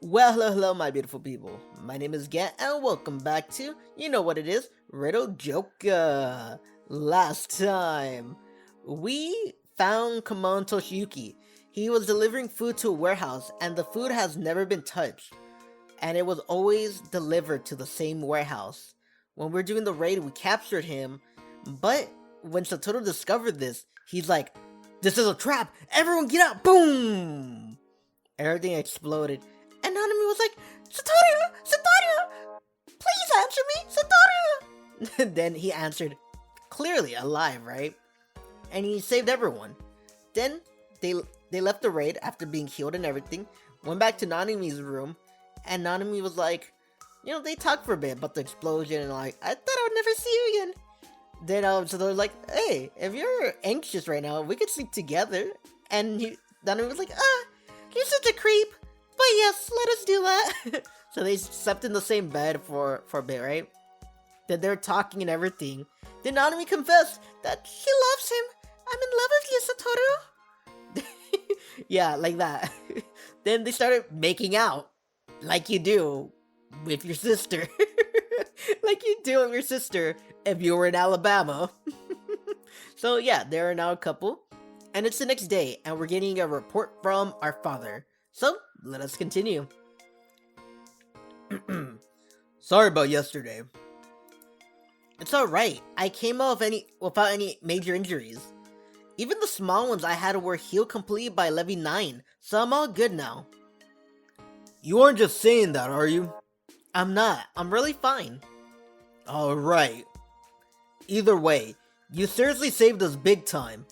Well, hello, my beautiful people. My name is Get, and welcome back to, you know what it is, Riddle Joker. Last time, we found Kamon Toshiyuki. He was delivering food to a warehouse, and the food has never been touched. And it was always delivered to the same warehouse. When we were doing the raid, we captured him, but when Satoru discovered this, he's like, "This is a trap! Everyone get out!" Boom! Everything exploded. And Nanami was like, "Satoru! Satoru! Please answer me! Satoru!" Then he answered, clearly alive, right? And he saved everyone. Then they left the raid after being healed and everything, went back to Nanami's room, and Nanami was like, they talked for a bit about the explosion and like, "I thought I would never see you again." Then so they're like, "Hey, if you're anxious right now, we could sleep together." And Nanami was like, "You're such a creep. But yes, let us do that." So they slept in the same bed for a bit, right? Then they're talking and everything. Then Nanami confessed that she loves him. "I'm in love with you, Satoru." Yeah, like that. Then they started making out. Like you do with your sister. Like you do with your sister if you were in Alabama. So yeah, they are now a couple. And it's the next day, and we're getting a report from our father. So, let us continue. "Sorry about yesterday." "It's alright. I came out without any major injuries. Even the small ones I had were healed completely by Levy 9, so I'm all good now." "You aren't just saying that, are you?" "I'm not. I'm really fine." "Alright. Either way, you seriously saved us big time.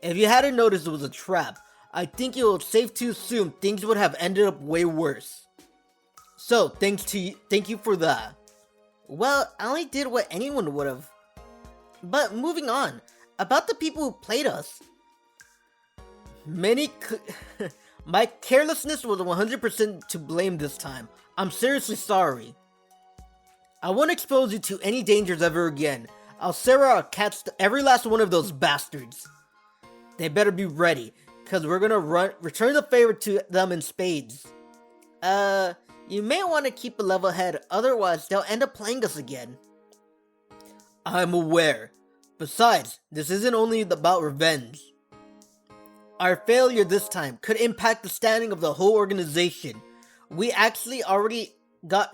If you hadn't noticed it was a trap, I think it was safe to assume things would have ended up way worse. So, thank you for that." "Well, I only did what anyone would have. But moving on, about the people who played us. My carelessness was 100% to blame this time. I'm seriously sorry. I won't expose you to any dangers ever again. I'll catch every last one of those bastards. They better be ready, because we're gonna return the favor to them in spades. You may want to keep a level head, otherwise they'll end up playing us again." "I'm aware. Besides, this isn't only about revenge. Our failure this time could impact the standing of the whole organization. We actually already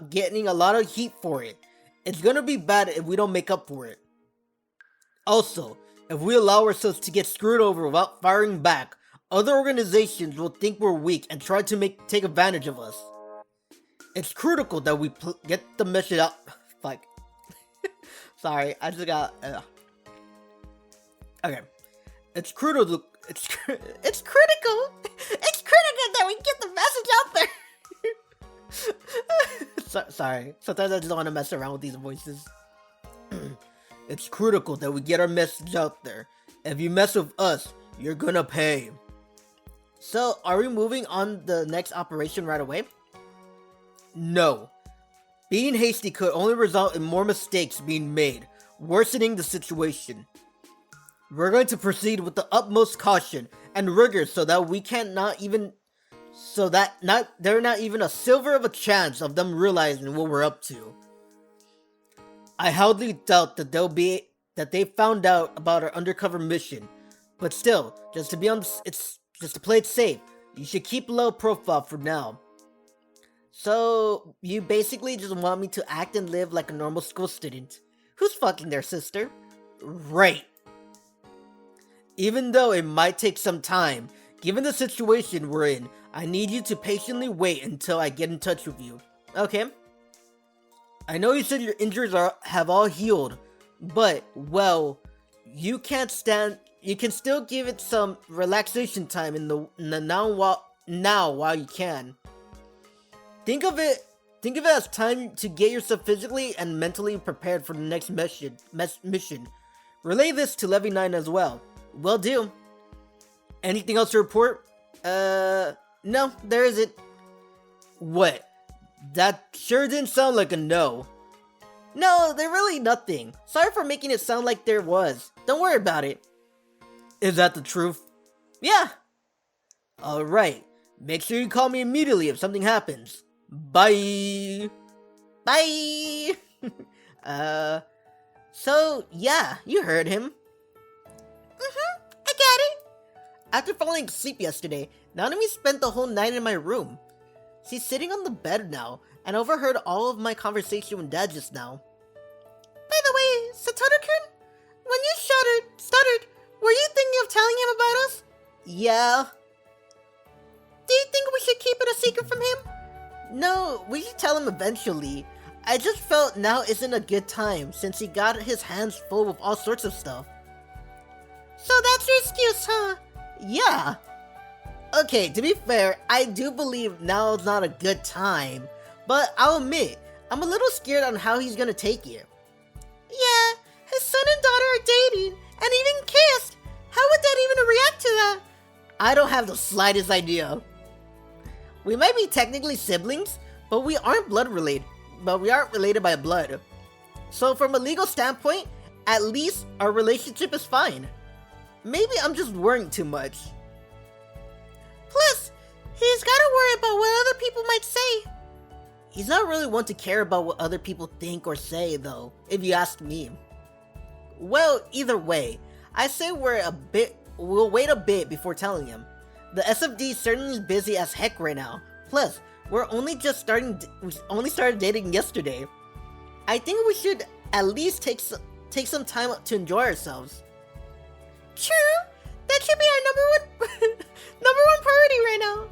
getting a lot of heat for it. It's gonna be bad if we don't make up for it. Also, if we allow ourselves to get screwed over without firing back, other organizations will think we're weak and try to take advantage of us. It's critical that we get the message out." Fuck. Sorry, I just got. Okay. It's critical. It's critical. It's critical that we get the message out there. Sorry. Sometimes I just don't want to mess around with these voices. "It's critical that we get our message out there. If you mess with us, you're gonna pay." So, are we moving on the next operation right away? No. Being hasty could only result in more mistakes being made, worsening the situation. We're going to proceed with the utmost caution and rigor so that there's not even a silver of a chance of them realizing what we're up to. I highly doubt that they found out about our undercover mission, but still, just to play it safe, you should keep low profile for now." "So, you basically just want me to act and live like a normal school student who's fucking their sister?" "Right. Even though it might take some time, given the situation we're in, I need you to patiently wait until I get in touch with you." "Okay. I know you said your injuries have all healed, but, well, you can still give it some relaxation time in the now while you can. Think of it as time to get yourself physically and mentally prepared for the next mission. Relay this to Levy 9 as well." "Will do." "Anything else to report?" No, there isn't." "What? That sure didn't sound like a no." "No, there's really nothing. Sorry for making it sound like there was. Don't worry about it." "Is that the truth?" "Yeah." "Alright. Make sure you call me immediately if something happens. Bye! Bye! So yeah, you heard him. I get it. After falling asleep yesterday, Nanami spent the whole night in my room. She's sitting on the bed now, and overheard all of my conversation with Dad just now. By the way, Satoru-kun, when you stuttered, were you thinking of telling him about us? Yeah. Do you think we should keep it a secret from him? No, we should tell him eventually. I just felt now isn't a good time since he got his hands full with all sorts of stuff. So that's your excuse, huh? Yeah. Okay, to be fair, I do believe now is not a good time, but I'll admit, I'm a little scared on how he's gonna take it. Yeah, his son and daughter are dating, and even kissed. How would that even react to that? I don't have the slightest idea. We might be technically siblings, but we aren't blood related. But we aren't related by blood. So from a legal standpoint, at least our relationship is fine. Maybe I'm just worrying too much. Plus, he's gotta worry about what other people might say. He's not really one to care about what other people think or say, though, if you ask me. Well, either way, I say we'll wait a bit before telling him. The SFD is certainly busy as heck right now. Plus, we only started dating yesterday. I think we should at least take some time to enjoy ourselves. True, that should be our number one priority right now.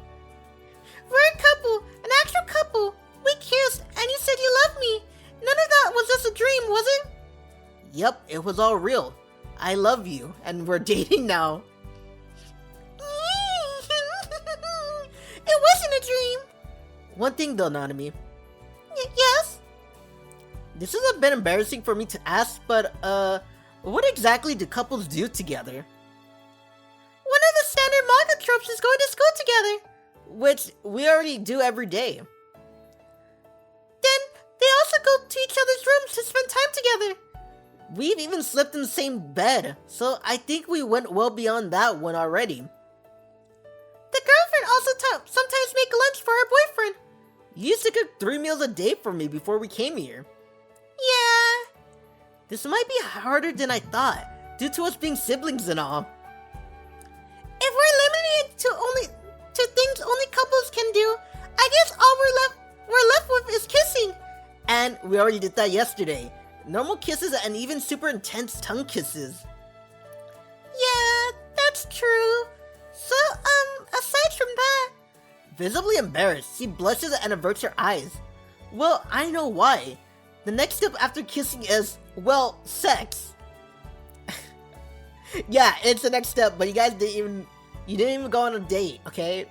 We're a couple, an actual couple. We kissed, and you said you loved me. None of that was just a dream, was it? Yep, it was all real. I love you, and we're dating now. It wasn't a dream. One thing though, Nanami. Yes? This is a bit embarrassing for me to ask, but what exactly do couples do together? One of the standard manga tropes is going to school together. Which we already do every day. Then they also go to each other's rooms to spend time together. We've even slept in the same bed, so I think we went well beyond that one already. The girlfriend also sometimes make lunch for her boyfriend. You used to cook 3 meals a day for me before we came here. Yeah. This might be harder than I thought, due to us being siblings and all. If we're limited to things only couples can do, I guess all we're left with is kissing. And we already did that yesterday. Normal kisses and even super intense tongue kisses. Yeah, that's true. So, aside from that... Visibly embarrassed, she blushes and averts her eyes. Well, I know why. The next step after kissing is, well, sex. Yeah, it's the next step, but you didn't even go on a date, okay?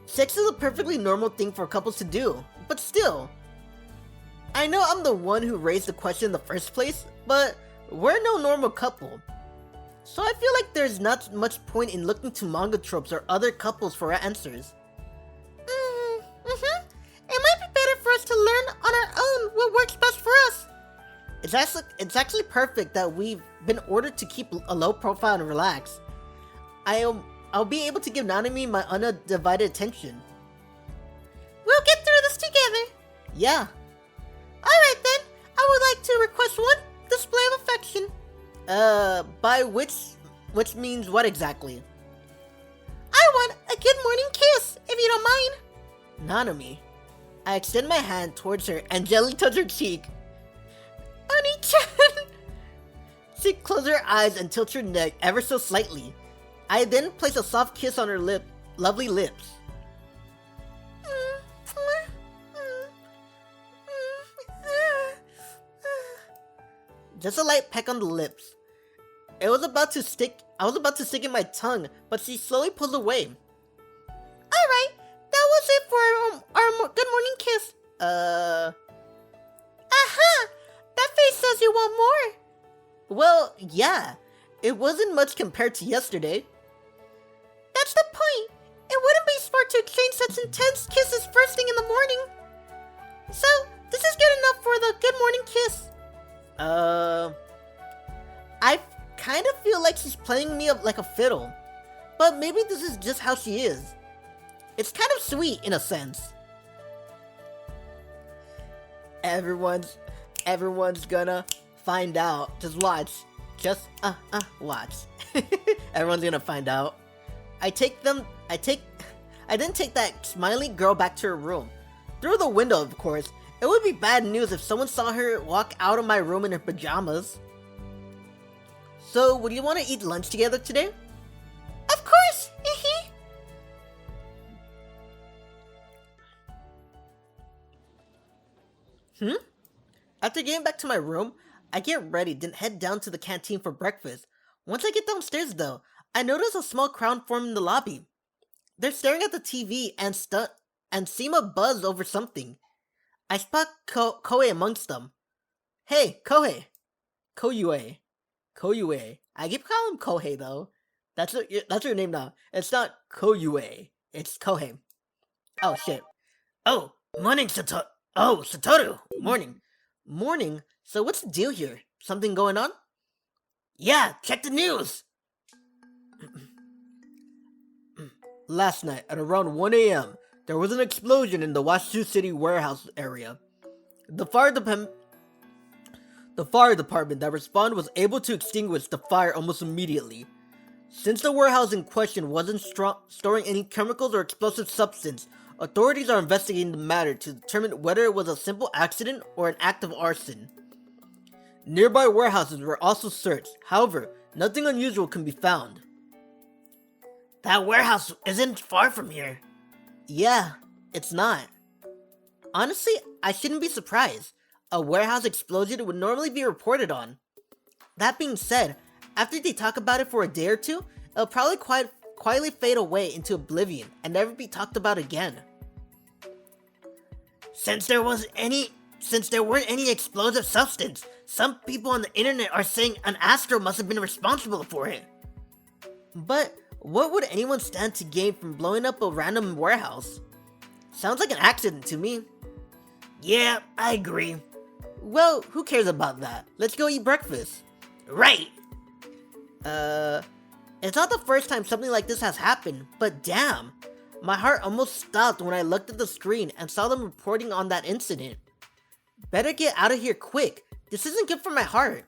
Sex is a perfectly normal thing for couples to do, but still. I know I'm the one who raised the question in the first place, but we're no normal couple. So I feel like there's not much point in looking to manga tropes or other couples for answers. It might be better for us to learn on our own what works best for us. It's actually perfect that we've been ordered to keep a low profile and relax. I'll be able to give Nanami my undivided attention. We'll get through this together. Yeah. Alright then, I would like to request one display of affection. By which means what exactly? I want a good morning kiss, if you don't mind. Nanami. I extend my hand towards her and gently touch her cheek. Oni-chan! She closes her eyes and tilts her neck ever so slightly. I then place a soft kiss on her lovely lips. Just a light peck on the lips. I was about to stick in my tongue, but she slowly pulls away. Alright, that was it for our good morning kiss. Aha! That face says you want more. Well, yeah. It wasn't much compared to yesterday. That's the point. It wouldn't be smart to exchange such intense kisses first thing in the morning. So, this is good enough for the good morning kiss. I kind of feel like she's playing me up like a fiddle. But maybe this is just how she is. It's kind of sweet in a sense. Everyone's gonna find out. Just watch. Just watch. Everyone's gonna find out. I didn't take that smiling girl back to her room. Through the window, of course. It would be bad news if someone saw her walk out of my room in her pajamas. So, would you want to eat lunch together today? Of course! After getting back to my room, I get ready, then head down to the canteen for breakfast. Once I get downstairs though, I notice a small crowd form in the lobby. They're staring at the TV and seem a buzz over something. I spot Koei amongst them. Hey, Kohei. Koyue. I keep calling him Kohei though. That's her name now. It's not Koyue. It's Kohei. Oh shit. Oh, morning, Satoru. Morning? So what's the deal here? Something going on? Yeah, check the news! Last night, at around 1 a.m., there was an explosion in the Washu City warehouse area. The fire department that responded was able to extinguish the fire almost immediately. Since the warehouse in question wasn't storing any chemicals or explosive substance, authorities are investigating the matter to determine whether it was a simple accident or an act of arson. Nearby warehouses were also searched, however, nothing unusual can be found. That warehouse isn't far from here. Yeah, it's not. Honestly, I shouldn't be surprised. A warehouse explosion would normally be reported on. That being said, after they talk about it for a day or two, it'll probably quietly fade away into oblivion and never be talked about again. Since there weren't any explosive substance, some people on the internet are saying an Astro must have been responsible for it. But what would anyone stand to gain from blowing up a random warehouse? Sounds like an accident to me. Yeah, I agree. Well, who cares about that? Let's go eat breakfast. Right. It's not the first time something like this has happened, but damn. My heart almost stopped when I looked at the screen and saw them reporting on that incident. Better get out of here quick. This isn't good for my heart.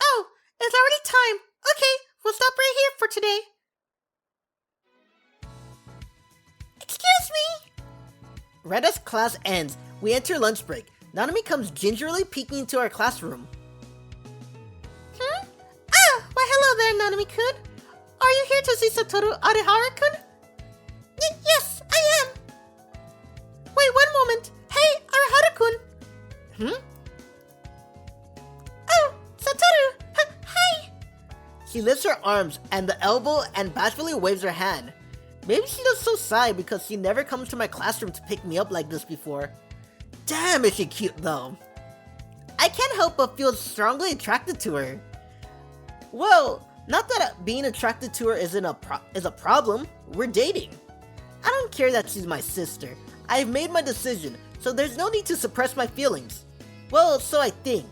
Oh, it's already time. Okay, we'll stop right here for today. Excuse me. Right as class ends, we enter lunch break. Nanami comes gingerly peeking into our classroom. Why hello there, Nanami-kun. Are you here to see Satoru Arihara-kun? Yes, I am. Wait, one moment. Hey, Arihara-kun. Oh, Satoru. Hi. She lifts her arms and the elbow and bashfully waves her hand. Maybe she does so sigh because she never comes to my classroom to pick me up like this before. Damn, is she cute though. I can't help but feel strongly attracted to her. Well, not that being attracted to her is a problem. We're dating. I don't care that she's my sister. I've made my decision, so there's no need to suppress my feelings. Well, so I think,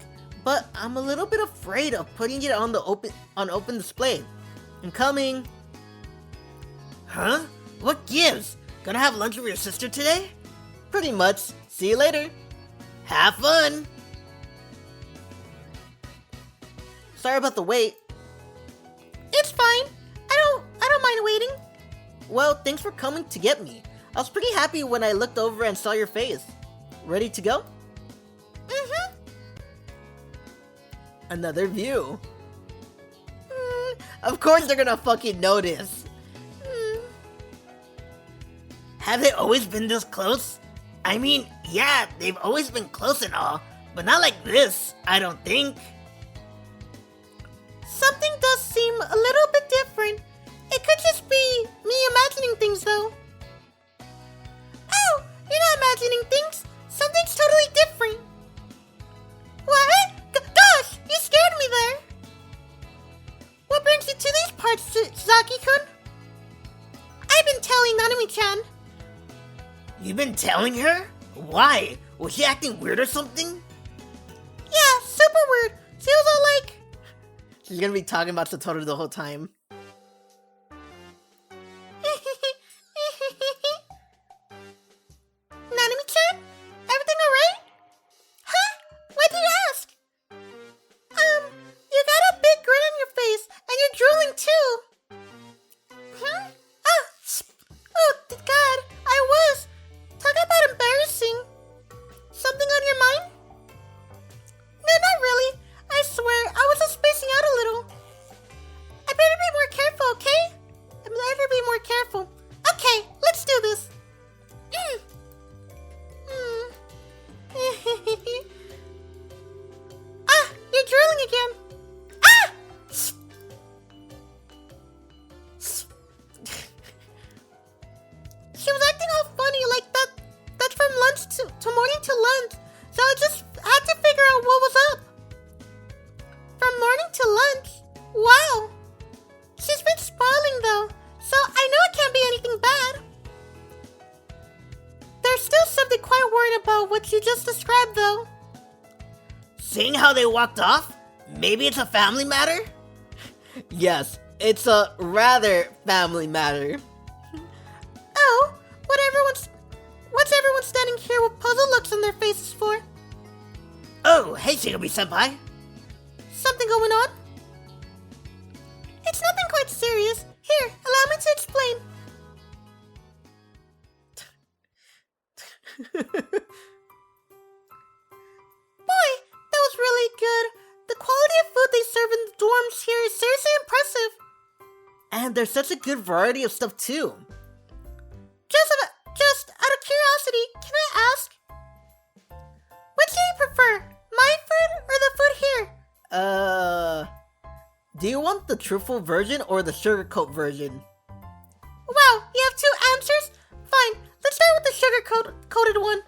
but I'm a little bit afraid of putting it on open display. I'm coming. Huh? What gives? Gonna have lunch with your sister today? Pretty much. See you later. Have fun. Sorry about the wait. It's fine. I don't mind waiting. Well, thanks for coming to get me. I was pretty happy when I looked over and saw your face. Ready to go? Another view. Of course they're gonna fucking notice. Have they always been this close? I mean, yeah, they've always been close and all, but not like this, I don't think. Something does seem a little bit different. It could just be me imagining things, though. Oh, you're not imagining things. Something's totally different. What? Gosh, you scared me there. What brings you to these parts, Zaki-kun? I've been telling Nanami-chan. You've been telling her? Why? Was she acting weird or something? Yeah, super weird. She's gonna be talking about Satoru the whole time. Nanami-chan? Everything alright? Huh? Why do you ask? You got a big grin on your face, and you're drooling too. Oh, God, I was. Talk about embarrassing. Something on your mind? No, not really. I swear, I was just spacing out a little. I better be more careful, okay? I better be more careful. Okay, let's do this. You're drooling again. Ah! She was acting all funny like that. That's from lunch to morning to lunch. So I just had to figure out what was up. From morning to lunch? Wow. She's been spoiling though, so I know it can't be anything bad. There's still something quite worried about what you just described though. Seeing how they walked off, maybe it's a family matter? Yes, it's a rather family matter. Oh, what's everyone standing here with puzzle looks on their faces for? Oh, hey Shinobi-senpai. Something going on? It's nothing quite serious. Here, allow me to explain. Boy, that was really good. The quality of food they serve in the dorms here is seriously impressive. And there's such a good variety of stuff too. Just out of curiosity, can I ask? Which do you prefer, my food or the food here? Do you want the truthful version or the sugarcoat version? Wow, you have two answers? Fine, let's start with the sugar-coated one.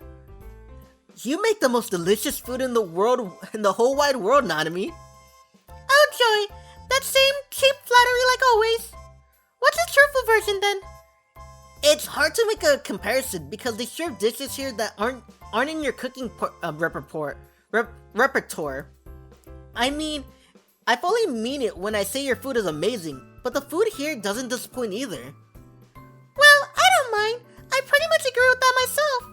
You make the most delicious food in the world, in the whole wide world, Nanami. Oh joy, that same cheap flattery like always. What's the truthful version then? It's hard to make a comparison because they serve dishes here that aren't in your cooking repertoire. I mean, I fully mean it when I say your food is amazing, but the food here doesn't disappoint either. Well, I don't mind. I pretty much agree with that myself.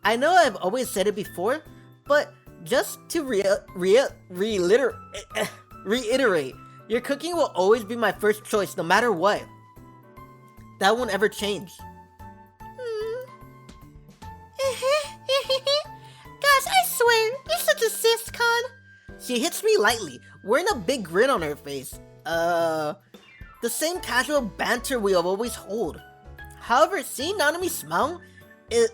I know I've always said it before, but just to reiterate, your cooking will always be my first choice no matter what. That won't ever change. Gosh, I swear, you're such a sis, Con. She hits me lightly, wearing a big grin on her face. The same casual banter we have always hold. However, seeing Nanami smile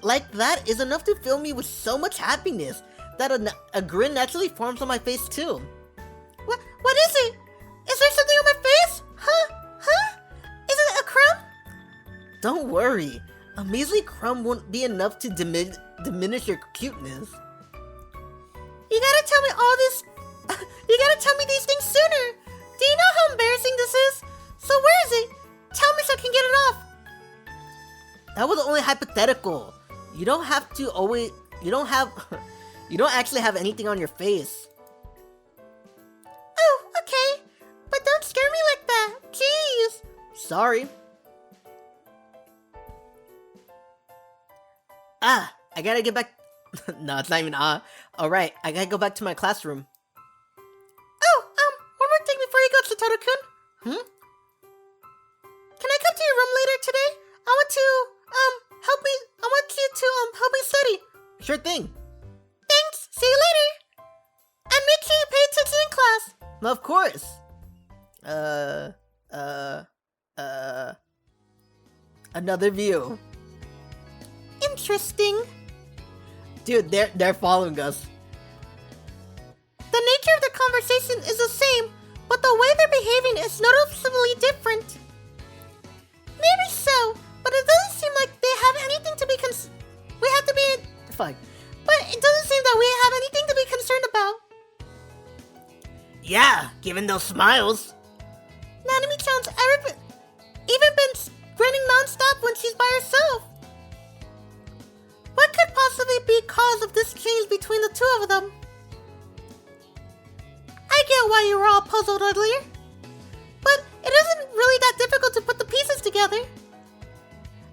like that is enough to fill me with so much happiness that a grin naturally forms on my face too. What is it? Is there something on my face? Huh? Is it a crumb? Don't worry, a measly crumb won't be enough to diminish your cuteness. You gotta tell me all this. You gotta tell me these things sooner. Do you know how embarrassing this is? So where is it? Tell me so I can get it off. That was only hypothetical. You don't actually have anything on your face. Oh, okay. But don't scare me like that. Jeez. Sorry. I gotta get back. No, it's not even Alright, I gotta go back to my classroom. Oh, one more thing before you go, Satoru-kun. Can I come to your room later today? I want you to help me study. Sure thing. Thanks. See you later. And make sure you pay attention in class. Of course. Another view. Interesting. Dude, they're following us. The nature of the conversation is the same, but the way they're behaving is noticeably different. Maybe so, but it doesn't seem like they have anything to be Fine. But it doesn't seem that we have anything to be concerned about. Yeah, given those smiles. Nanami-chan's even been grinning non-stop when she's by herself. What could possibly be cause of this change between the two of them? I get why you were all puzzled earlier. But it isn't really that difficult to put the pieces together.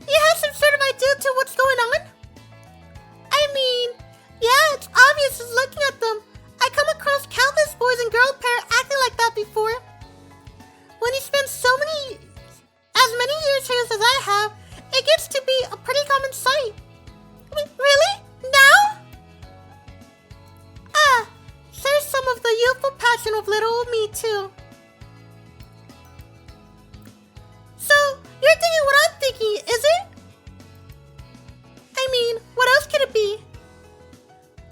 You have some sort of idea to what's going on? I mean, yeah, it's obvious just looking at them. I come across countless boys and girl pair acting like that before. When you spend as many years here as I have, it gets to be a pretty common sight. I mean, really? Now? Ah, there's some of the youthful passion of little old me too. So, you're thinking what I'm thinking, is it? I mean, what else could it be?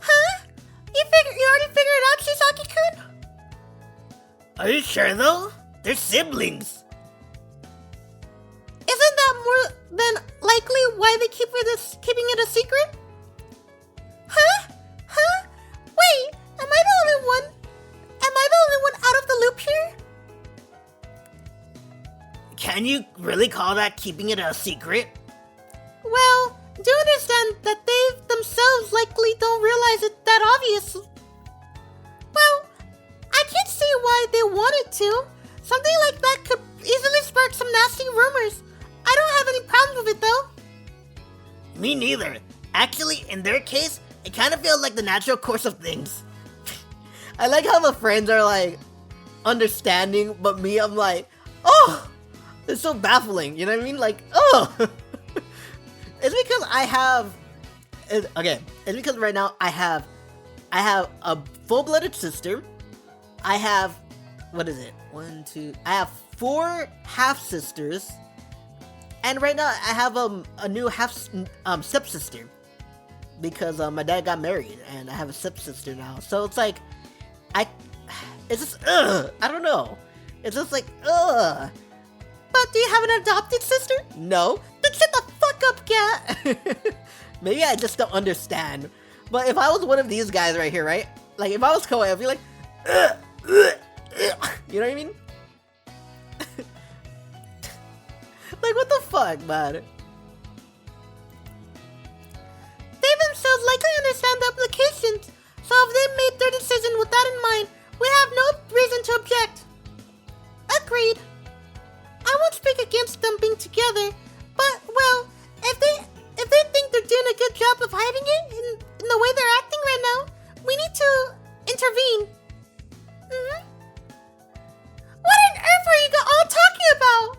Huh? You already figured it out, Shisaki-kun? Are you sure though? They're siblings. Isn't that more than likely why they keeping it a secret? Huh? Huh? Wait, am I the only one? Am I the only one out of the loop here? Can you really call that keeping it a secret? Well, do understand that they themselves likely don't realize it that obvious. Well, I can't see why they wanted to. Something like that could easily spark some nasty rumors. I don't have any problems with it though. Me neither. Actually, in their case, it kind of feels like the natural course of things. I like how the friends are like understanding, but me, I'm like, oh, it's so baffling. You know what I mean? Like, oh. It's because I have. Okay, it's because right now I have a full-blooded sister. I have, what is it? I have 4 half-sisters. And right now I have a new stepsister. Because my dad got married and I have a stepsister now. So it's like, it's just, I don't know. It's just like, ugh. But do you have an adopted sister? No. Then shut the fuck up, cat. Maybe I just don't understand. But if I was one of these guys right here, right? Like if I was Koei, I'd be like, you know what I mean? Like what the fuck, man? They themselves likely understand the implications, so if they made their decision with that in mind, we have no reason to object. Agreed. I won't speak against them being together, but, well, if they think they're doing a good job of hiding it in the way they're acting right now, we need to intervene. What on earth are you all talking about?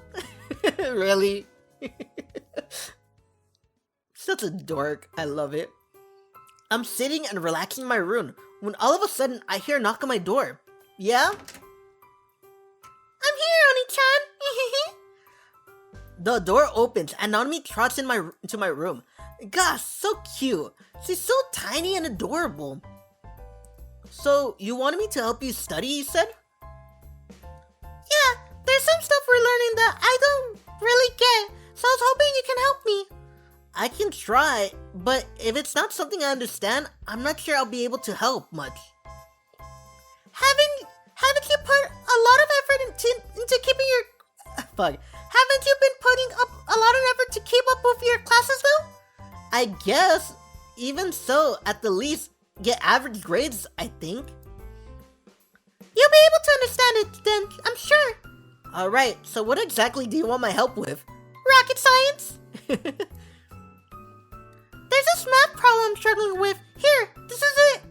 Really? Such a dork. I love it. I'm sitting and relaxing in my room when all of a sudden I hear a knock on my door. Yeah? I'm here, Oni-chan. The door opens and Nanami trots into my room. Gosh, so cute. She's so tiny and adorable. So, you wanted me to help you study, you said? Yeah, there's some stuff we're learning that I don't really get, so I was hoping you can help me. I can try, but if it's not something I understand, I'm not sure I'll be able to help much. Haven't you put a lot of effort into keeping your... Fuck. Haven't you been putting up a lot of effort to keep up with your classes though? I guess. Even so, at the least, get average grades, I think. You'll be able to understand it then, I'm sure. Alright, so what exactly do you want my help with? Rocket science? There's this math problem I'm struggling with. Here, this is it.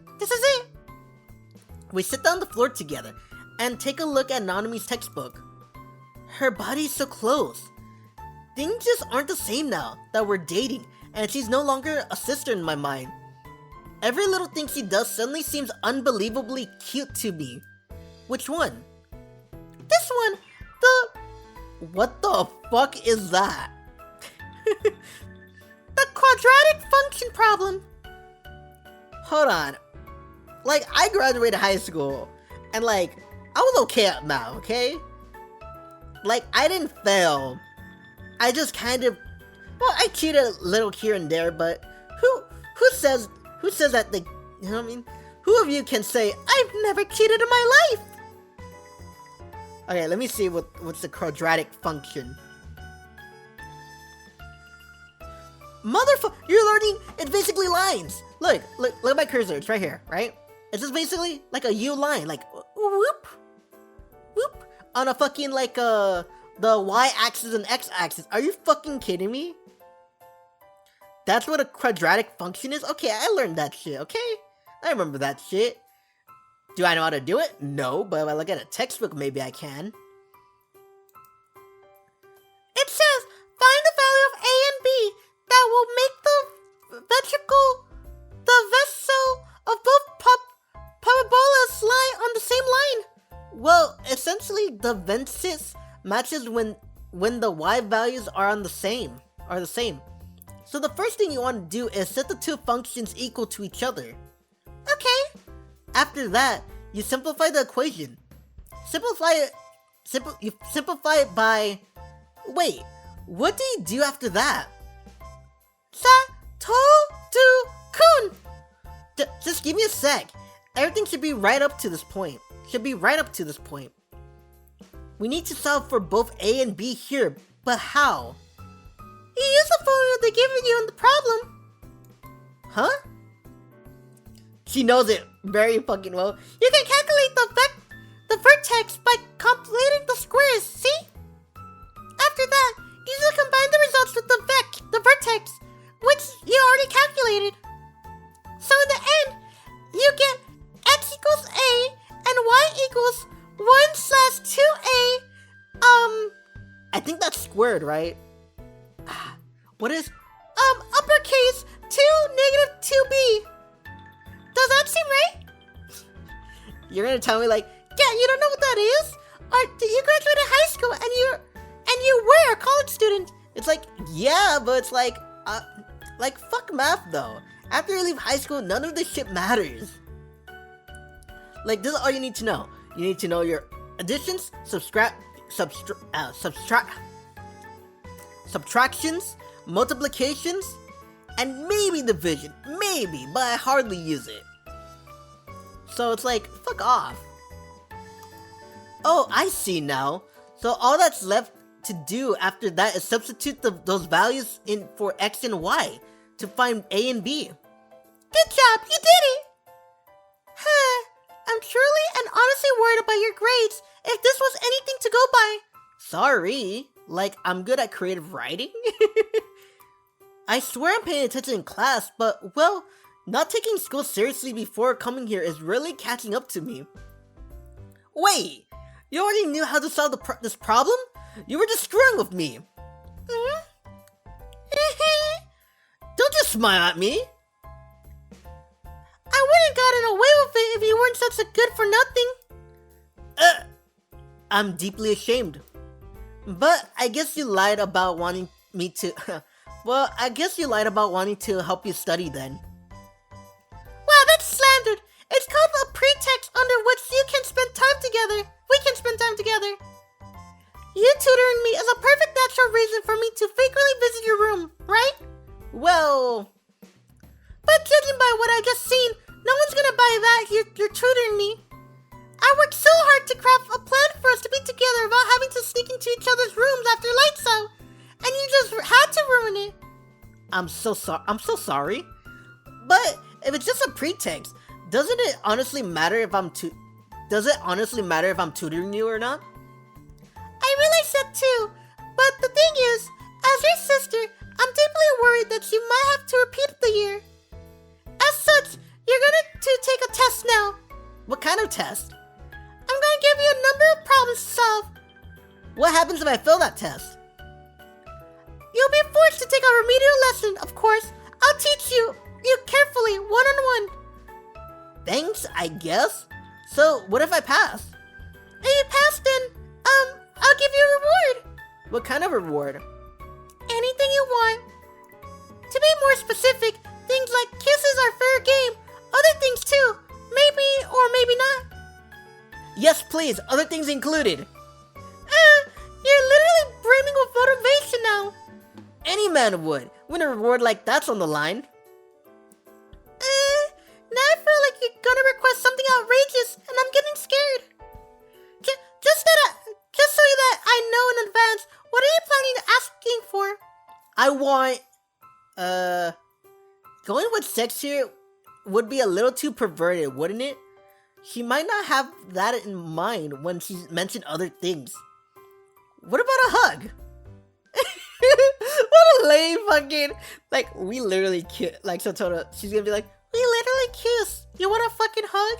We sit down on the floor together and take a look at Nanami's textbook. Her body's so close. Things just aren't the same now that we're dating, and she's no longer a sister in my mind. Every little thing she does suddenly seems unbelievably cute to me. Which one? This one, What the fuck is that? the quadratic function problem. Hold on. Like, I graduated high school, and like, I was okay at math, okay? Like, I didn't fail. I just kind of, well, I cheated a little here and there, but who says that they, you know what I mean? Who of you can say, I've never cheated in my life? Okay, let me see what's the quadratic function. You're learning, it's basically lines. Look at my cursor, it's right here, right? It's just basically like a U line, like whoop, on a fucking like the y-axis and x-axis. Are you fucking kidding me? That's what a quadratic function is? Okay, I learned that shit, okay? I remember that shit. Do I know how to do it? No, but if I look at a textbook, maybe I can. It says, find the value of A and B that will make the vessel of both parabolas lie on the same line. Well, essentially, the ventsis matches when the y values are the same. So the first thing you want to do is set the two functions equal to each other. Okay. After that, you simplify the equation. You simplify it by... Wait, what do you do after that? Sa-to-du-kun. Just give me a sec. Everything should be right up to this point. We need to solve for both A and B here, but how? You use the formula they given you in the problem. Huh? She knows it very fucking well. You can calculate the vertex by completing the squares, see? After that, you just combine the results with the vertex, which you already calculated. So in the end, you get x equals a and y equals 1/2a. I think that's squared, right? What is? Uppercase 2 negative 2b. Does that seem right? You're gonna tell me like, yeah, you don't know what that is? Or did you graduate high school and you were a college student? It's like, yeah, but it's like fuck math though. After you leave high school, none of this shit matters. Like, this is all you need to know. You need to know your additions, subtractions, multiplications, and maybe division. Maybe, but I hardly use it. So it's like, fuck off. Oh, I see now. So all that's left to do after that is substitute those values in for x and y to find A and B. Good job, you did it! I'm truly and honestly worried about your grades if this was anything to go by. Sorry, like I'm good at creative writing? I swear I'm paying attention in class, but well, not taking school seriously before coming here is really catching up to me. Wait, you already knew how to solve this problem? You were just screwing with me. Don't just smile at me. I wouldn't gotten away with it if you weren't such a good for nothing. I'm deeply ashamed. But I guess you lied about wanting me to... well, I guess you lied about wanting to help you study then. Wow, that's slandered. It's called a pretext under which you can spend time together. We can spend time together. You tutoring me is a perfect natural reason for me to frequently visit your room, right? Well... But judging by what I just seen, no one's gonna buy that you're tutoring me. I worked so hard to craft a plan for us to be together without having to sneak into each other's rooms after lights out, and you just had to ruin it. I'm so sorry. But if it's just a pretext, doesn't it honestly matter if I'm tutoring you or not? I realize that too, but the thing is, as your sister, I'm deeply worried that you might have to repeat the year. As such, you're gonna take a test now. What kind of test? I'm gonna give you a number of problems to solve. What happens if I fail that test? You'll be forced to take a remedial lesson, of course. I'll teach you carefully, one-on-one. Thanks, I guess. So, what if I pass? If you pass, then, I'll give you a reward. What kind of reward? Anything you want. To be more specific, things like kisses are fair game. Other things too. Maybe or maybe not. Yes, please. Other things included. You're literally brimming with motivation now. Any man would, when a reward like that's on the line. Now I feel like you're gonna request something outrageous, and I'm getting scared. Just so that I know in advance, what are you planning asking for? I want, going with sex here would be a little too perverted, wouldn't it? she might not have that in mind when she mentioned other things. What about a hug? What a lame fucking, like, we literally kiss, like, Satoru, she's gonna be like, We literally kiss. You want a fucking hug?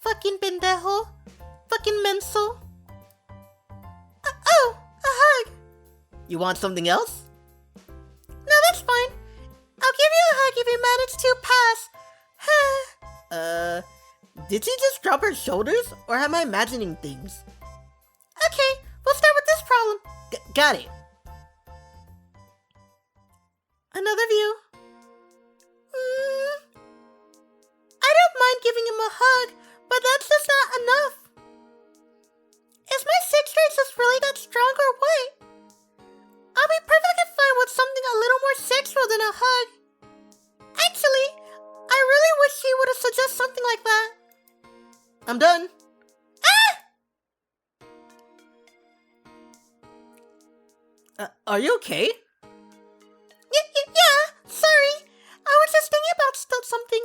Fucking pendejo. Fucking menso. Oh, a hug. you want something else? No, that's fine. I'll give you a hug if you manage to pass. Did she just drop her shoulders, or am I imagining things? Okay, we'll start with this problem. Got it. Another view. I don't mind giving him a hug, but that's just not enough. Is my sex drive just really that strong or what? I'll be perfectly fine with something a little more sexual than a hug. Actually, I really wish he would have suggested something like that. I'm done. Are you okay? Yeah, sorry. I was just thinking about something.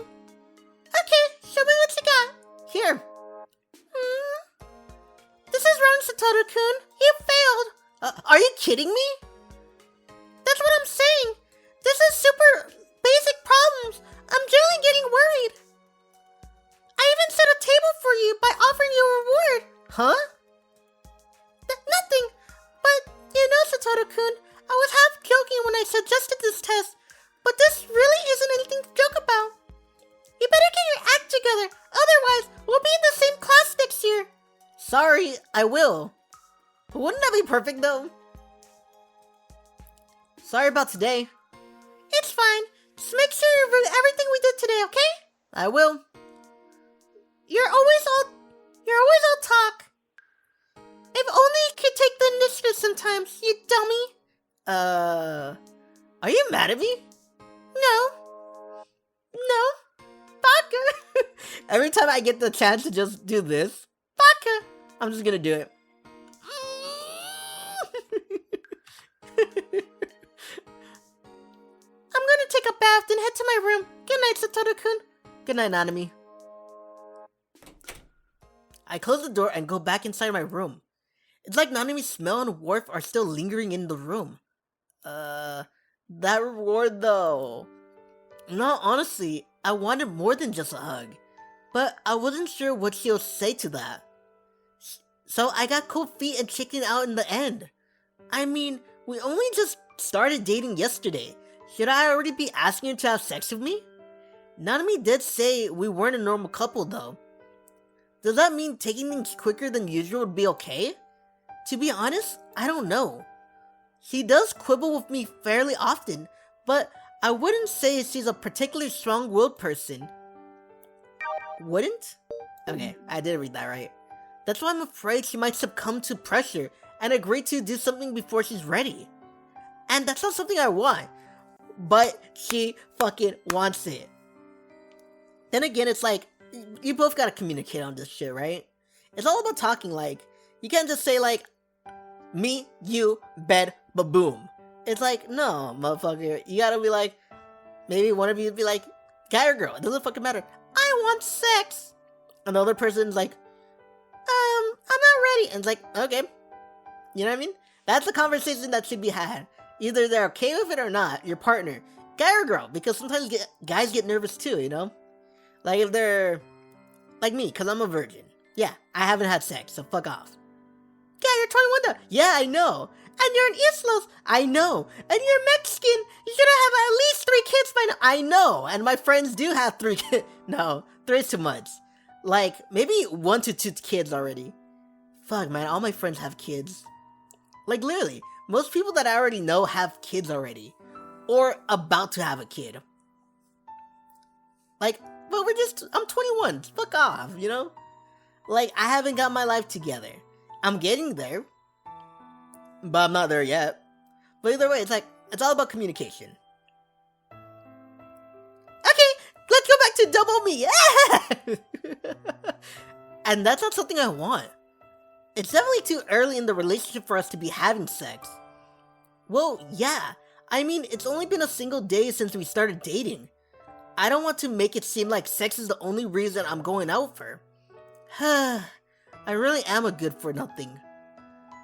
Okay, show me what you got. Here. This is wrong, Satoru-kun. You failed. Are you kidding me? That's what I'm saying. This is super basic problems. I'm generally getting worried. I even set a table for you by offering you a reward. Huh? Nothing. But, you know, Satoru-kun, I was half joking when I suggested this test, but this really isn't anything to joke about. You better get your act together, otherwise we'll be in the same class next year. Sorry, I will. But wouldn't that be perfect though? Sorry about today. It's fine. Just make sure you read everything we did today, okay? I will. You're always all talk. If only you could take the initiative sometimes, you dummy. Are you mad at me? No. Baka. Every time I get the chance to just do this, Baka. I'm just gonna do it. I'm gonna take a bath, then head to my room. Good night, Satoru-kun. Good night, Nanami. I close the door and go back inside my room. It's like Nanami's smell and warmth are still lingering in the room. That reward though. No, honestly, I wanted more than just a hug. But I wasn't sure what she'll say to that. So I got cold feet and chickened out in the end. I mean, we only just started dating yesterday. Should I already be asking her to have sex with me? Nanami did say we weren't a normal couple though. Does that mean taking things quicker than usual would be okay? To be honest, I don't know. She does quibble with me fairly often, but I wouldn't say she's a particularly strong-willed person. Wouldn't? Okay, I did read that right. That's why I'm afraid she might succumb to pressure and agree to do something before she's ready. And that's not something I want. But she fucking wants it. Then again, it's like, you both gotta communicate on this shit, right? It's all about talking, like, you can't just say like, me, you, bed, ba-boom. It's like, no, motherfucker, you gotta be like, maybe one of you would be like, guy or girl, it doesn't fucking matter. I want sex. And the other person's like, I'm not ready. And it's like, okay. You know what I mean? That's the conversation that should be had. Either they're okay with it or not, your partner, guy or girl, because sometimes guys get nervous too, you know? Like if they're, like me, because I'm a virgin. Yeah, I haven't had sex, so fuck off. Yeah, you're 21 though. Yeah, I know. And you're an Islos. I know. And you're Mexican. You should have at least 3 kids by now. I know. And my friends do have 3 kids. No, 3 is too much. Like, maybe 1 to 2 kids already. Fuck, man, all my friends have kids. Like, literally, most people that I already know have kids already. Or about to have a kid. Like, but I'm 21. Fuck off, you know? Like, I haven't got my life together. I'm getting there. But I'm not there yet. But either way, it's like, it's all about communication. Okay, let's go back to double me. And that's not something I want. It's definitely too early in the relationship for us to be having sex. Well, yeah. I mean, it's only been a single day since we started dating. I don't want to make it seem like sex is the only reason I'm going out with her. I really am a good for nothing,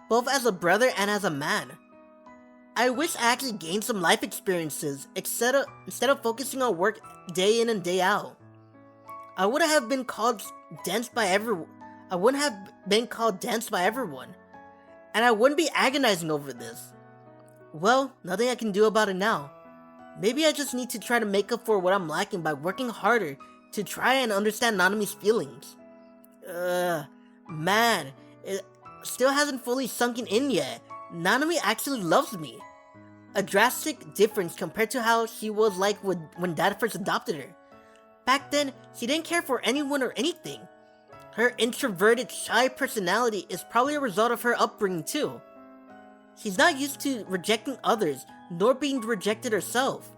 both as a brother and as a man. I wish I actually gained some life experiences instead of focusing on work day in and day out. I wouldn't have been called dense by everyone. I wouldn't have been called dense by everyone, and I wouldn't be agonizing over this. Well, nothing I can do about it now. Maybe I just need to try to make up for what I'm lacking by working harder to try and understand Nanami's feelings. Man, it still hasn't fully sunken in yet. Nanami actually loves me. A drastic difference compared to how she was like when Dad first adopted her. Back then, she didn't care for anyone or anything. Her introverted, shy personality is probably a result of her upbringing too. She's not used to rejecting others, nor being rejected herself.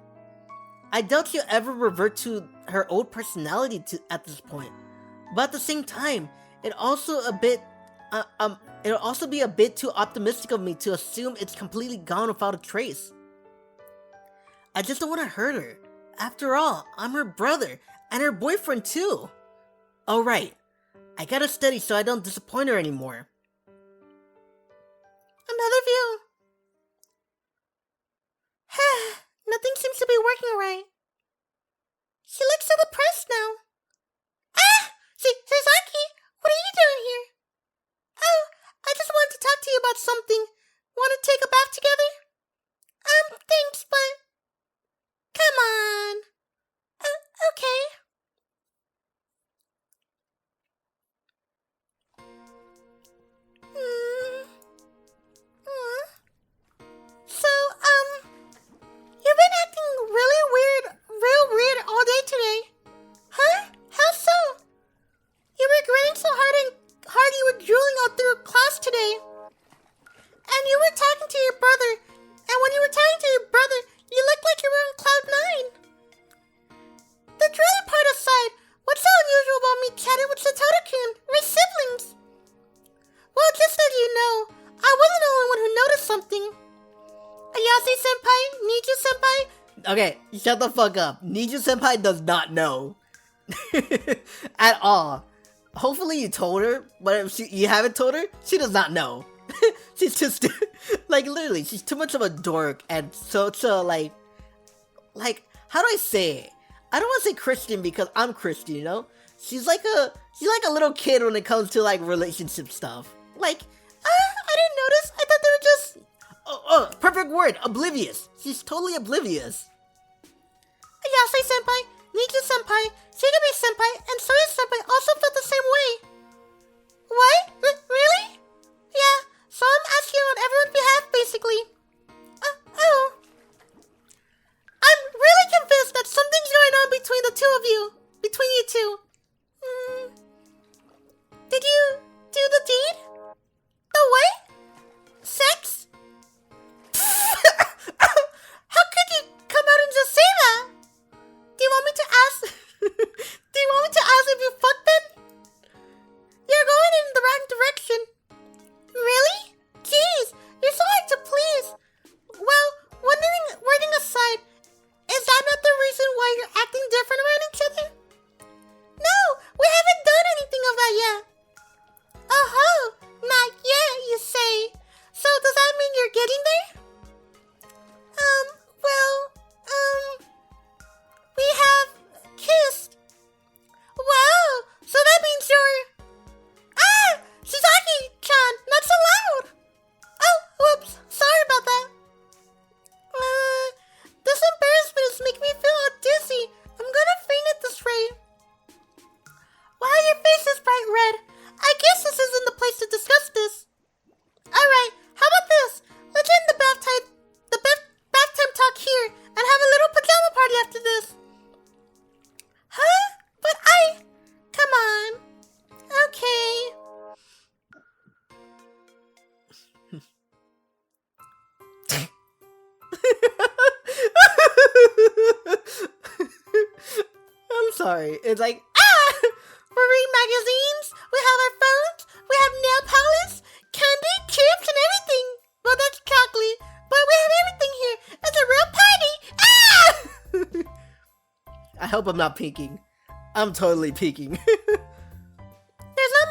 I doubt she'll ever revert to her old personality at this point. But at the same time, it'll also be a bit too optimistic of me to assume it's completely gone without a trace. I just don't want to hurt her. After all, I'm her brother, and her boyfriend too. Alright, I gotta study so I don't disappoint her anymore. Another view. Nothing seems to be working right. She looks so depressed now. Sasaki, what are you doing here? Oh, I just wanted to talk to you about something. Want to take a bath together? Thanks, but... Come on. Okay. So, you've been acting real weird all day today. Huh? How so? You were grinning so hard you were drooling all through class today. And you were talking to your brother. And when you were talking to your brother, you looked like you were on cloud 9. The drooling part aside, what's so unusual about me chatting with Satoru-kun? We're siblings. Well, just so you know, I wasn't the only one who noticed something. Ayase-senpai, Niju-senpai. Okay, shut the fuck up. Niju-senpai does not know. At all. Hopefully you told her, but if you haven't told her, she does not know. She's just, like, literally, she's too much of a dork, and so, like, how do I say it? I don't want to say Christian because I'm Christian, you know? She's like a little kid when it comes to, like, relationship stuff. Like, I didn't notice. I thought they were just... Oh, perfect word, oblivious. She's totally oblivious. Ayase-senpai, Niju-senpai, Shigami-senpai, and Soya-senpai also felt the same way. What? Really? Yeah, so I'm asking on everyone's behalf, basically. Oh. I'm really convinced that something's going on between the two of you. Between you two. Did you do the deed? The what? Sex? How could you come out and just say that? Do you want me to ask? Do you want me to ask if you fucked them? You're going in the wrong direction. Really? Jeez, you're so hard to please. Well, wording aside, is that not the reason why you're acting different around each other? No, we haven't done anything of that yet. Oh, not yet, you say. So does that mean you're getting there? We have kissed. Wow, so that means you're... Shizaki-chan, not so loud. Oh, whoops, sorry about that. This embarrassment is making me feel all dizzy. I'm gonna faint at this rate. Wow, your face is bright red. I guess this isn't the place to discuss this. Alright, how about this? Let's end the bath time talk here and have a little pajama party after this. Huh? But come on. Okay. I'm sorry. It's like, We read magazines, we have our phones, we have nail polish, candy, chips, and everything. Well, that's chocolate, but we have everything here. It's a real party. I hope I'm not peeking. I'm totally peeking. There's no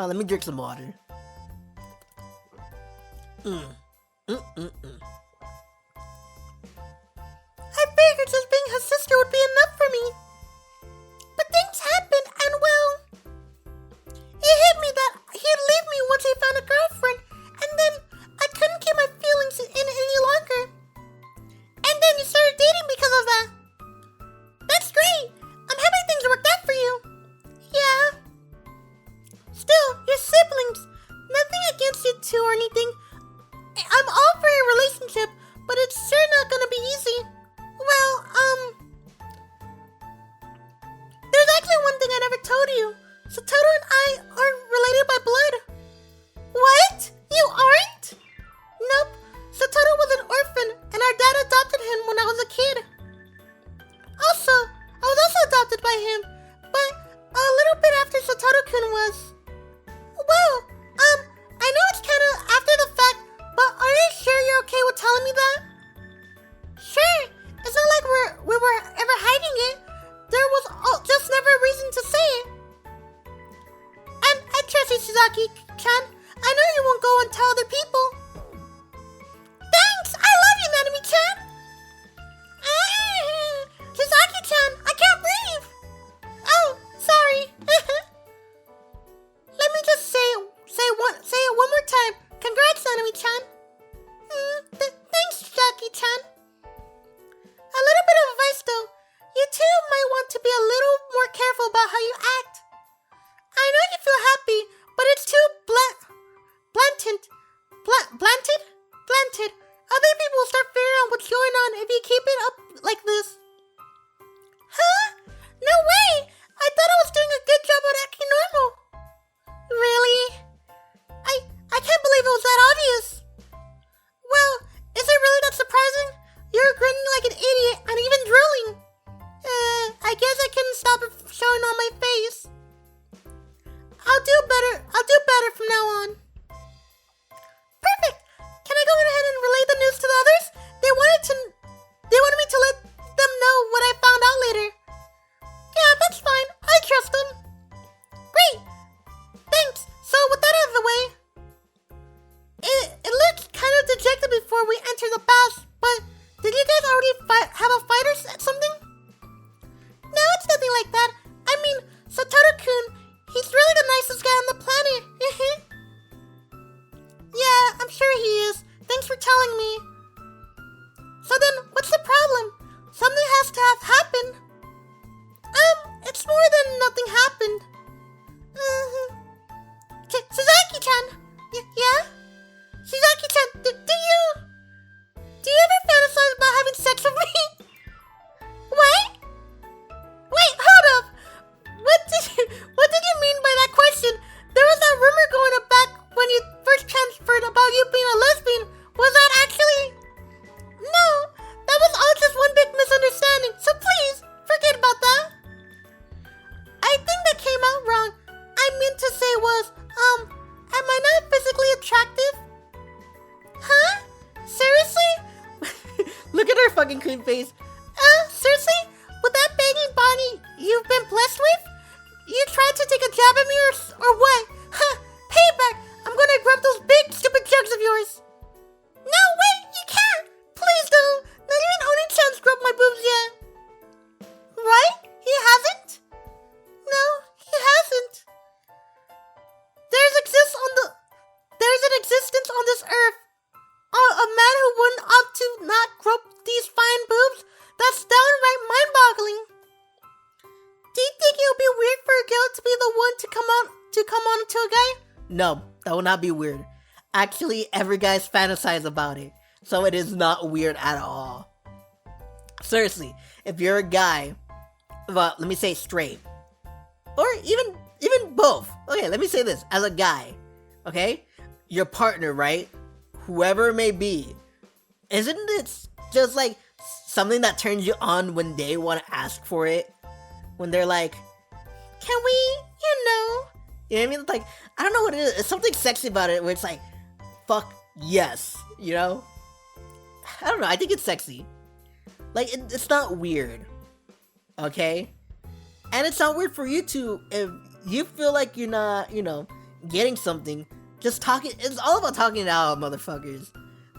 Let me drink some water. I figured just being his sister would be enough for me. But things happened, and well, it hit me that he'd leave me once he found a girlfriend, and then I couldn't keep my feelings in any longer. And then you started dating because of that. That's great. I'm happy things worked out for you. Yeah. Still, your siblings. Nothing against you two or anything. I'm all for a relationship, but it's sure not gonna be easy. Well, there's actually one thing I never told you. Satoru and I are related by blood. What? You aren't? Nope. Satoru was an orphan, and our dad adopted him when I was a kid. Also, I was also adopted by him, but a little bit after Satoru-kun was. Well, I know it's kind of after the fact, but are you sure you're okay with telling me that? Sure. It's not like we were ever hiding it. There was just never a reason to say it. And I trust you, Shizaki-chan. I know you won't go and tell other people. Thanks! I love you, Nanami-chan! Shizaki-chan, I can't breathe! Oh, sorry. Let me just say it one more time. Congrats, Nanami-chan. Thanks, Shizaki-chan. A little bit of advice, though. You two might want to be a little more careful about how you act. I know you feel happy, but it's too blanted. Other people will start figuring out what's going on if you keep it up like this. Huh? No way! I thought I was doing a good job at acting normal. Really? I can't believe it was that obvious. Well, is it really that surprising? You're grinning like an idiot and even drooling. I guess I couldn't stop it from showing on my face. I'll do better from now on. Perfect. Can I go ahead and relay the news to the others? They wanted me to let them know what I found out later. Yeah, that's fine. I trust them. Great. Thanks. So with that out of the way, it looked kind of dejected before we entered the bath, but did you guys already have a fight or something? No, it's nothing like that. I mean, Satoru-kun, he's really the nicest guy on the planet. Yeah, I'm sure he is. Thanks for telling me. So then, what's the problem? Something has to have happened. It's more than nothing happened. Suzaki-chan. Yeah? Suzaki-chan, do you ever fantasize about having sex with me? What? Wait, hold up. What did you mean by that question? There was that rumor going up back when you first transferred about you being a lesbian. Was that actually? No, that was all just one big misunderstanding. So please, forget about that. I think that came out wrong. I meant to say was, am I not physically attractive? Huh? Seriously? Look at her fucking cream face. Seriously? With that banging body you've been blessed with? You tried to take a jab at me or what? Huh, payback! I'm gonna grab those big stupid jugs of yours. No, wait, you can't! Please don't! Not even Oni-chan's grabbed my boobs yet. Right? He hasn't? No, he hasn't. There's an existence on this earth. A man who wouldn't opt to not grope these fine boobs? That's downright mind-boggling. Do you think it would be weird for a girl to be the one to come on to a guy? No, that will not be weird. Actually, every guy's fantasize about it, so it is not weird at all. Seriously, if you're a guy, well, let me say straight, or even both. Okay, let me say this, as a guy, okay? Your partner, right? Whoever it may be, isn't it just like something that turns you on when they want to ask for it? When they're like, can we, you know what I mean? Like, I don't know what it is. It's something sexy about it where it's like, fuck yes, you know? I don't know, I think it's sexy. Like, it's not weird, okay? And it's not weird for you to, if you feel like you're not, getting something, just talking. It's all about talking it out, motherfuckers.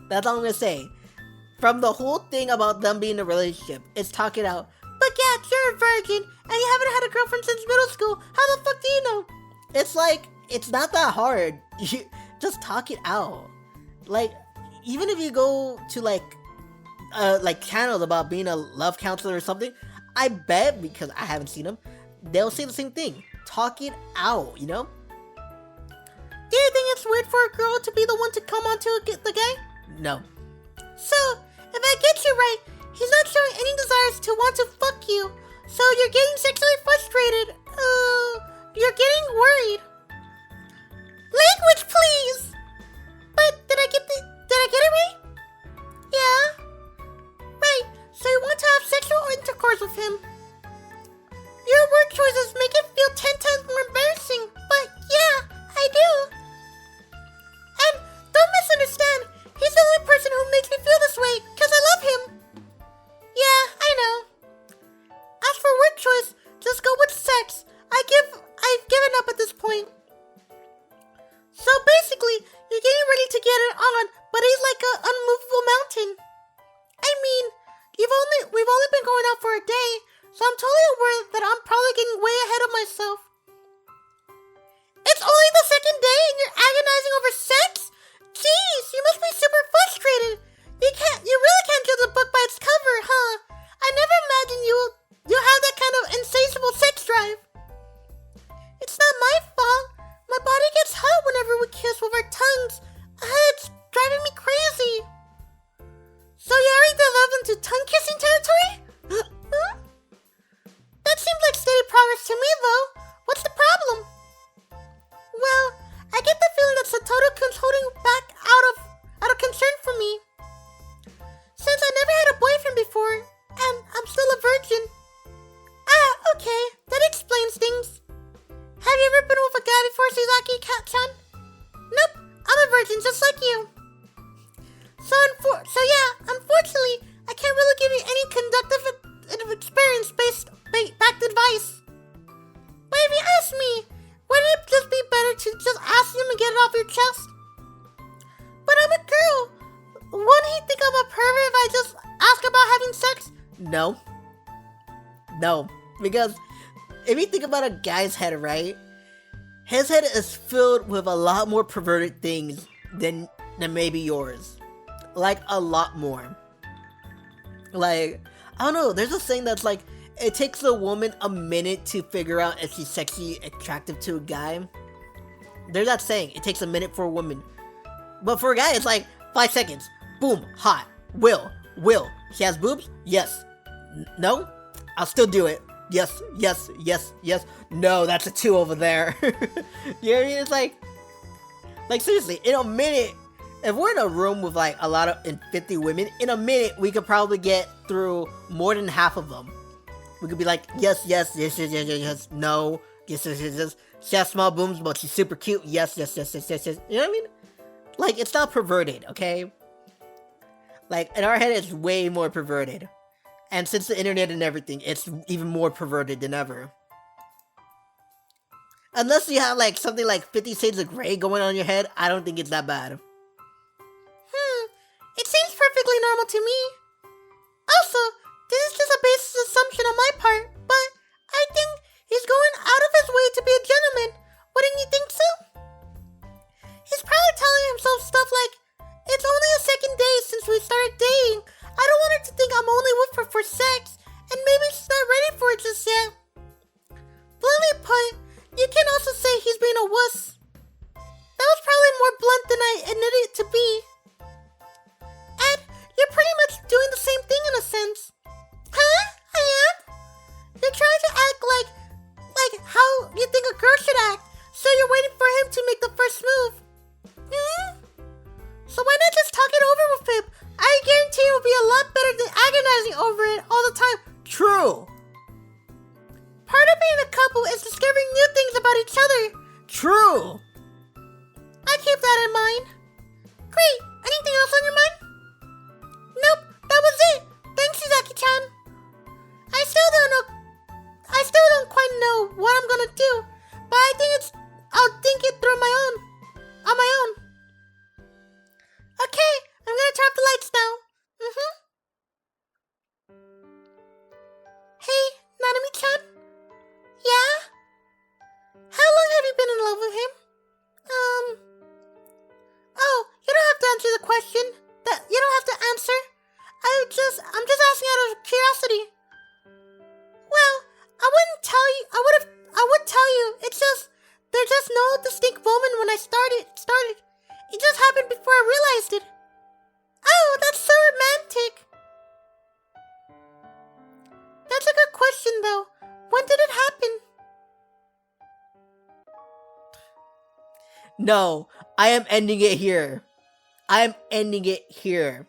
That's all I'm gonna say. From the whole thing about them being in a relationship, it's talk it out. But Gat, you're a virgin, and you haven't had a girlfriend since middle school. How the fuck do you know? It's like, it's not that hard. You just talk it out. Like, even if you go to like channels about being a love counselor or something, I bet, because I haven't seen them, they'll say the same thing. Talk it out, you know? Do you think it's weird for a girl to be the one to come onto the guy? No. So, if I get you right, he's not showing any desires to want to fuck you. So you're getting sexually frustrated. You're getting worried. Language, please! But did I get it right? Yeah. Right, so you want to have sexual intercourse with him. Your word choices make it feel 10 times more embarrassing, but yeah, I do. And don't misunderstand, he's the only person who makes me feel this way, because I love him. Yeah, I know. As for word choice, just go with sex. I've given up at this point. So basically, you're getting ready to get it on, but he's like an unmovable mountain. I mean, we've only been going out for a day, so I'm totally aware that I'm probably getting way ahead of myself. It's only the second day and you're agonizing over sex? Jeez, you must be super frustrated. You really can't judge a book by its cover, huh? I never imagined you have that kind of insatiable sex drive. It's not my fault. My body gets hot whenever we kiss with our tongues. It's driving me crazy. So you already delved into tongue-kissing territory? Huh? That seems like steady progress to me, though. What's the problem? Well, I get the feeling that Satoru-kun's holding back out of concern for me. Since I never had a boyfriend before, and I'm still a virgin. Ah, okay, that explains things. Have you ever been with a guy before, Shizaki Cat-chan? Nope, I'm a virgin just like you. So yeah, unfortunately, I can't really give you any conductive experience-based backed advice. But if you ask me, wouldn't it just be better to just ask him and get it off your chest? But I'm a girl. Wouldn't he think I'm a pervert if I just ask about having sex? No, because if you think about a guy's head, right? His head is filled with a lot more perverted things than maybe yours. Like, a lot more. Like, I don't know, there's a saying that's like, it takes a woman a minute to figure out if she's sexually attractive to a guy. There's that saying, it takes a minute for a woman. But for a guy, it's like 5 seconds. Boom, hot. Will. She has boobs? Yes. No? I'll still do it. Yes. No, that's a 2 over there. You know what I mean? It's like seriously, in a minute, if we're in a room with like a lot of 50 women, in a minute, we could probably get through more than half of them. We could be like, yes, no, yes. She has small boobs, but she's super cute. Yes. You know what I mean? Like, it's not perverted, okay? Like, in our head, it's way more perverted. And since the internet and everything, it's even more perverted than ever. Unless you have, like, something like 50 Shades of Grey going on in your head, I don't think it's that bad. It seems perfectly normal to me. Also, this is just a basic assumption on my part, but I think he's going out of his way to be a gentleman. Wouldn't you think so? He's probably telling himself stuff like, it's only a second day since we started dating. I don't want her to think I'm only with her for sex, and maybe she's not ready for it just yet. Bluntly put, you can also say he's being a wuss. That was probably more blunt than I admitted it to be. And you're pretty much doing the same thing in a sense. Huh? I am? You're trying to act like how you think a girl should act, so you're waiting for him to make the first move. So why not just talk it over with him? I guarantee it will be a lot better than agonizing over it all the time. True. Part of being a couple is discovering new things about each other. True. I keep that in mind. Great. Anything else on your mind? Nope. That was it. Thanks, Shizaki-chan. I still don't quite know what I'm gonna do, but I'll think it through my own. No, I am ending it here. I am ending it here.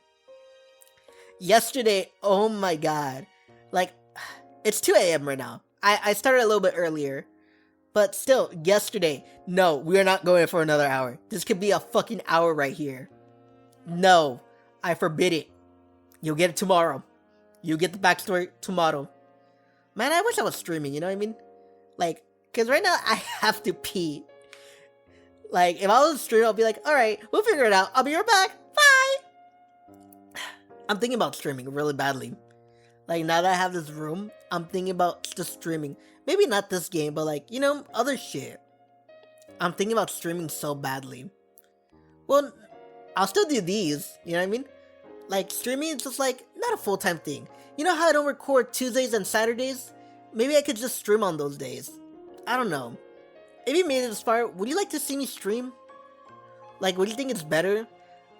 Yesterday, oh my god. Like, it's 2 a.m. right now. I started a little bit earlier. But still, yesterday, no, we are not going for another hour. This could be a fucking hour right here. No, I forbid it. You'll get it tomorrow. You'll get the backstory tomorrow. Man, I wish I was streaming, you know what I mean? Like, because right now I have to pee. Like, if I was streaming, I'll be like, alright, we'll figure it out. I'll be right back. Bye! I'm thinking about streaming really badly. Like, now that I have this room, I'm thinking about just streaming. Maybe not this game, but like, you know, other shit. I'm thinking about streaming so badly. Well, I'll still do these, you know what I mean? Like, streaming is just like, not a full-time thing. You know how I don't record Tuesdays and Saturdays? Maybe I could just stream on those days. I don't know. If you made it this far, would you like to see me stream? Like, would you think it's better?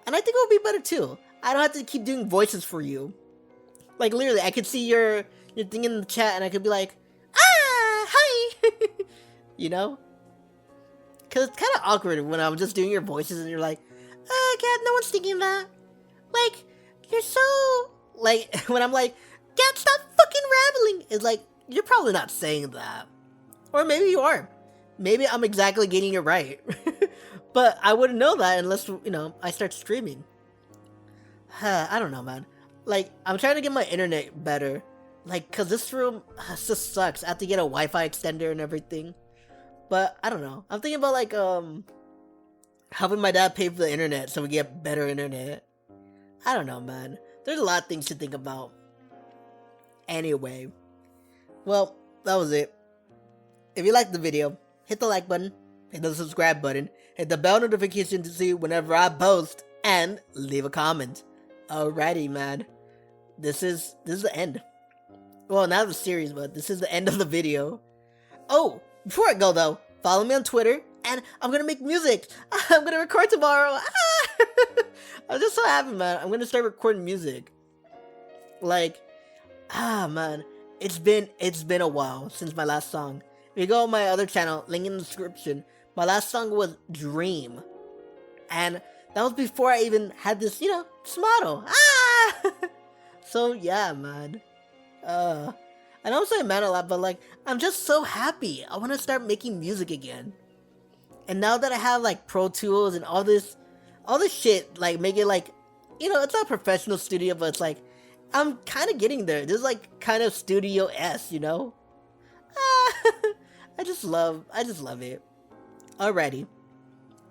And I think it would be better too. I don't have to keep doing voices for you. Like, literally, I could see your thing in the chat and I could be like, ah, hi! You know? Because it's kind of awkward when I'm just doing your voices and you're like, God, no one's thinking that. Like, you're so... Like, when I'm like, God, stop fucking rambling! It's like, you're probably not saying that. Or maybe you are. Maybe I'm exactly getting it right. But I wouldn't know that unless, you know, I start streaming. I don't know, man. Like, I'm trying to get my internet better. Like, cause this room just sucks. I have to get a Wi-Fi extender and everything. But, I don't know. I'm thinking about, like, helping my dad pay for the internet so we get better internet. I don't know, man. There's a lot of things to think about. Anyway. Well, that was it. If you liked the video, hit the like button, hit the subscribe button, hit the bell notification to see whenever I post, and leave a comment. Alrighty, man. This is the end. Well, not the series, but this is the end of the video. Oh, before I go though, follow me on Twitter, and I'm gonna make music. I'm gonna record tomorrow. I'm just so happy, man. I'm gonna start recording music. Like, man, it's been a while since my last song. If you go on my other channel, link in the description, my last song was Dream. And that was before I even had this, you know, model. So yeah, man. I know I'm saying man a lot, but like, I'm just so happy. I want to start making music again. And now that I have like Pro Tools and all this shit, like make it like, you know, it's not a professional studio, but it's like, I'm kind of getting there. This is like kind of Studio-esque, you know? I just love it. Alrighty.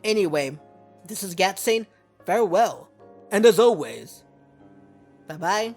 Anyway, this is Gat saying farewell. And as always, bye-bye.